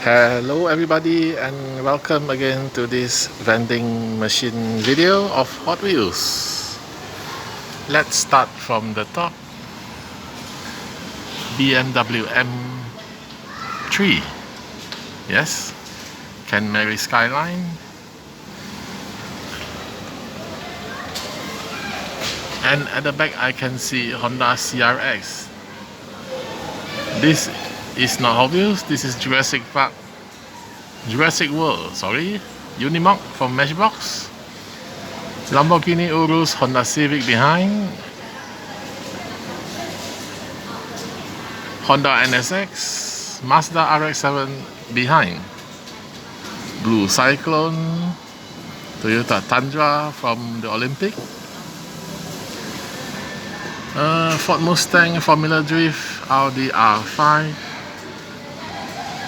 Hello everybody, and welcome again to this vending machine video of Hot Wheels. Let's start from the top. BMW M3. Yes, Canary Skyline. And at the back I can see Honda CRX. This is not Hot Wheels, this is Jurassic World, sorry. Unimog from Matchbox. Lamborghini Urus, Honda Civic behind. Honda NSX, Mazda RX-7 behind. Blue Cyclone, Toyota Tundra from the Olympic. Ford Mustang, Formula Drift, Audi R5.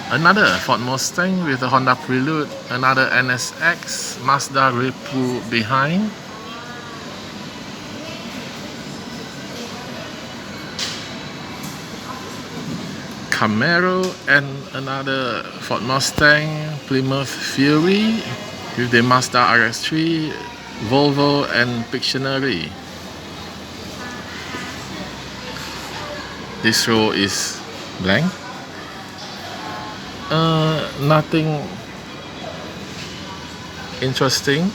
Another Ford Mustang with a Honda Prelude, another NSX, Mazda Repu behind. Camaro and another Ford Mustang, Plymouth Fury with the Mazda RX-3, Volvo and Pictionary. This row is blank. Nothing interesting.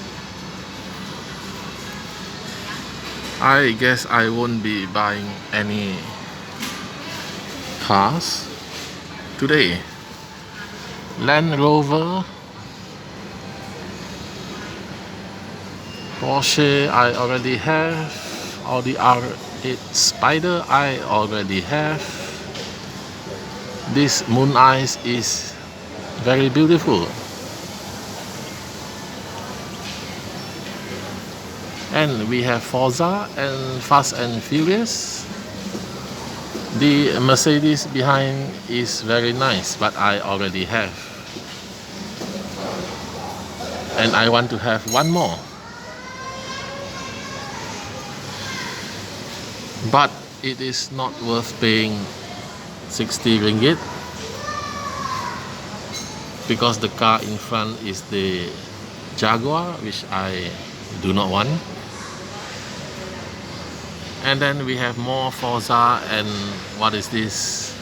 I guess I won't be buying any cars today. Land Rover, Porsche I already have. Audi R8 Spider I already have. This Moon Eyes is very beautiful. And we have Forza and Fast and Furious. The Mercedes behind is very nice, but I already have. And I want to have one more. But it is not worth paying 60 ringgit because the car in front is the Jaguar, which I do not want. And then we have more Forza and what is this?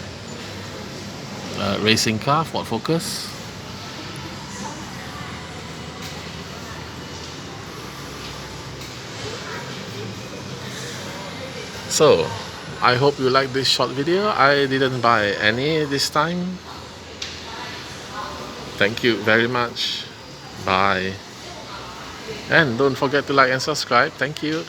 Racing car, Ford Focus. So, I hope you like this short video. I didn't buy any this time. Thank you very much. Bye. And don't forget to like and subscribe. Thank you.